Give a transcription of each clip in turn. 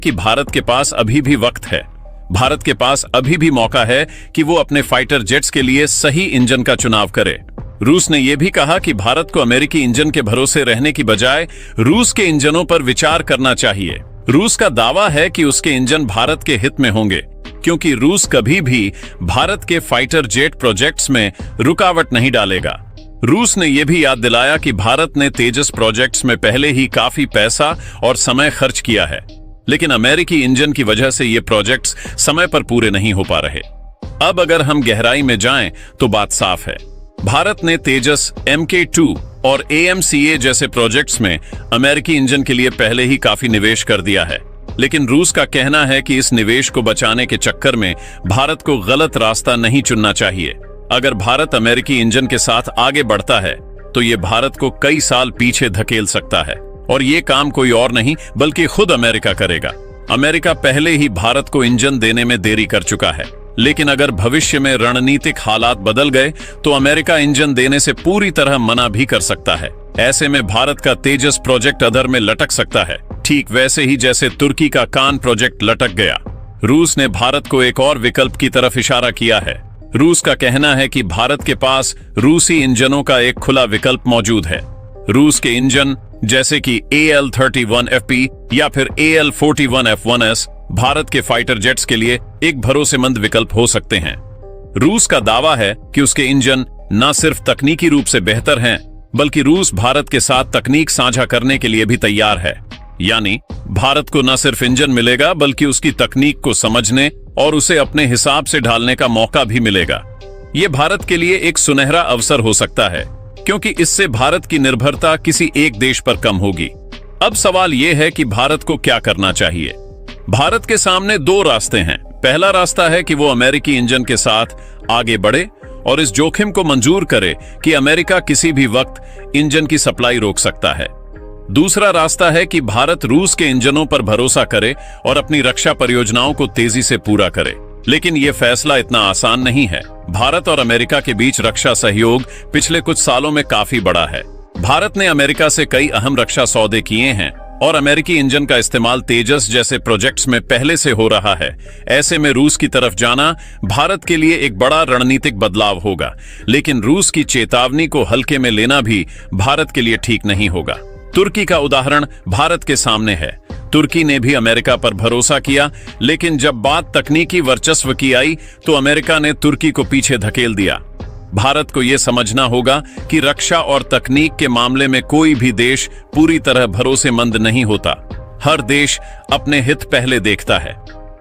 कि भारत के पास अभी भी वक्त है। भारत के पास अभी भी मौका है कि वो अपने फाइटर जेट्स के लिए सही इंजन का चुनाव करे। रूस ने यह भी कहा कि भारत को अमेरिकी इंजन के भरोसे रहने की बजाय रूस के इंजनों पर विचार करना चाहिए। रूस का दावा है कि उसके इंजन भारत के हित में होंगे, क्योंकि रूस कभी भी भारत के फाइटर जेट प्रोजेक्ट्स में रुकावट नहीं डालेगा। रूस ने यह भी याद दिलाया कि भारत ने तेजस प्रोजेक्ट्स में पहले ही काफी पैसा और समय खर्च किया है, लेकिन अमेरिकी इंजन की वजह से ये प्रोजेक्ट्स समय पर पूरे नहीं हो पा रहे। अब अगर हम गहराई में जाएं तो बात साफ है। भारत ने तेजस, MK2 और AMCA जैसे प्रोजेक्ट्स में अमेरिकी इंजन के लिए पहले ही काफी निवेश कर दिया है, लेकिन रूस का कहना है कि इस निवेश को बचाने के चक्कर में भारत को गलत रास्ता नहीं चुनना चाहिए। अगर भारत अमेरिकी इंजन के साथ आगे बढ़ता है तो ये भारत को कई साल पीछे धकेल सकता है, और ये काम कोई और नहीं बल्कि खुद अमेरिका करेगा। अमेरिका पहले ही भारत को इंजन देने में देरी कर चुका है, लेकिन अगर भविष्य में रणनीतिक हालात बदल गए तो अमेरिका इंजन देने से पूरी तरह मना भी कर सकता है। ऐसे में भारत का तेजस प्रोजेक्ट अधर में लटक सकता है, ठीक वैसे ही जैसे तुर्की का कान प्रोजेक्ट लटक गया। रूस ने भारत को एक और विकल्प की तरफ इशारा किया है। रूस का कहना है कि भारत के पास रूसी इंजनों का एक खुला विकल्प मौजूद है। रूस के इंजन जैसे कि AL-31FP या फिर AL-41F1S भारत के फाइटर जेट्स के लिए एक भरोसेमंद विकल्प हो सकते हैं। रूस का दावा है कि उसके इंजन न सिर्फ तकनीकी रूप से बेहतर हैं, बल्कि रूस भारत के साथ तकनीक साझा करने के लिए भी तैयार है। यानी भारत को न सिर्फ इंजन मिलेगा बल्कि उसकी तकनीक को समझने और उसे अपने हिसाब से ढालने का मौका भी मिलेगा। ये भारत के लिए एक सुनहरा अवसर हो सकता है, क्योंकि इससे भारत की निर्भरता किसी एक देश पर कम होगी। अब सवाल यह है कि भारत को क्या करना चाहिए। भारत के सामने दो रास्ते हैं। पहला रास्ता है कि वो अमेरिकी इंजन के साथ आगे बढ़े और इस जोखिम को मंजूर करे कि अमेरिका किसी भी वक्त इंजन की सप्लाई रोक सकता है। दूसरा रास्ता है कि भारत रूस के इंजनों पर भरोसा करे और अपनी रक्षा परियोजनाओं को तेजी से पूरा करे। लेकिन यह फैसला इतना आसान नहीं है। भारत और अमेरिका के बीच रक्षा सहयोग पिछले कुछ सालों में काफी बढ़ा है। भारत ने अमेरिका से कई अहम रक्षा सौदे किए हैं और अमेरिकी इंजन का इस्तेमाल तेजस जैसे प्रोजेक्ट्स में पहले से हो रहा है। ऐसे में रूस की तरफ जाना भारत के लिए एक बड़ा रणनीतिक बदलाव होगा, लेकिन रूस की चेतावनी को हल्के में लेना भी भारत के लिए ठीक नहीं होगा। तुर्की का उदाहरण भारत के सामने है। तुर्की ने भी अमेरिका पर भरोसा किया, लेकिन जब बात तकनीकी वर्चस्व की आई तो अमेरिका ने तुर्की को पीछे धकेल दिया। भारत को यह समझना होगा कि रक्षा और तकनीक के मामले में कोई भी देश पूरी तरह भरोसेमंद नहीं होता। हर देश अपने हित पहले देखता है।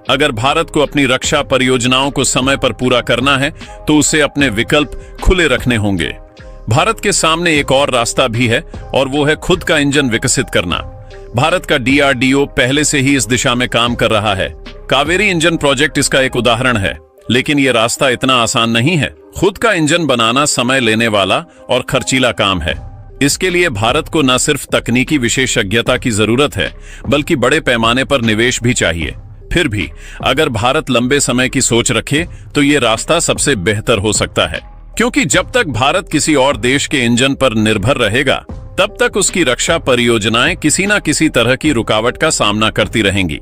अगर भारत को अपनी रक्षा परियोजनाओं को समय पर पूरा करना है तो उसे अपने विकल्प खुले रखने होंगे। भारत के सामने एक और रास्ता भी है, और वो है खुद का इंजन विकसित करना। भारत का DRDO पहले से ही इस दिशा में काम कर रहा है। कावेरी इंजन प्रोजेक्ट इसका एक उदाहरण है, लेकिन यह रास्ता इतना आसान नहीं है। खुद का इंजन बनाना समय लेने वाला और खर्चीला काम है। इसके लिए भारत को न सिर्फ तकनीकी विशेषज्ञता की जरूरत है, बल्कि बड़े पैमाने पर निवेश भी चाहिए। फिर भी अगर भारत लंबे समय की सोच रखे तो ये रास्ता सबसे बेहतर हो सकता है, क्योंकि जब तक भारत किसी और देश के इंजन पर निर्भर रहेगा तब तक उसकी रक्षा परियोजनाएं किसी न किसी तरह की रुकावट का सामना करती रहेंगी।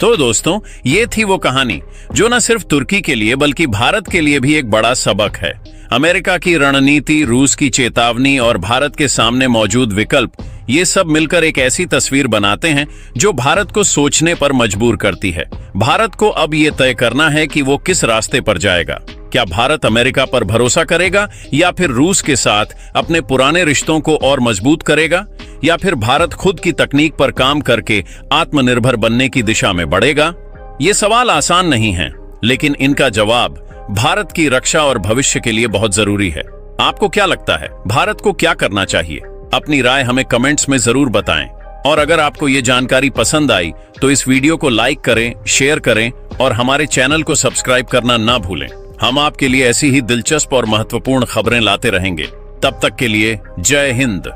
तो दोस्तों, ये थी वो कहानी जो न सिर्फ तुर्की के लिए बल्कि भारत के लिए भी एक बड़ा सबक है। अमेरिका की रणनीति, रूस की चेतावनी और भारत के सामने मौजूद विकल्प, ये सब मिलकर एक ऐसी तस्वीर बनाते हैं जो भारत को सोचने पर मजबूर करती है। भारत को अब ये तय करना है कि वो किस रास्ते पर जाएगा। क्या भारत अमेरिका पर भरोसा करेगा, या फिर रूस के साथ अपने पुराने रिश्तों को और मजबूत करेगा, या फिर भारत खुद की तकनीक पर काम करके आत्मनिर्भर बनने की दिशा में बढ़ेगा? ये सवाल आसान नहीं है, लेकिन इनका जवाब भारत की रक्षा और भविष्य के लिए बहुत जरूरी है। आपको क्या लगता है, भारत को क्या करना चाहिए? अपनी राय हमें कमेंट्स में जरूर बताएं। और अगर आपको ये जानकारी पसंद आई तो इस वीडियो को लाइक करें, शेयर करें और हमारे चैनल को सब्सक्राइब करना ना भूलें। हम आपके लिए ऐसी ही दिलचस्प और महत्वपूर्ण खबरें लाते रहेंगे। तब तक के लिए जय हिंद।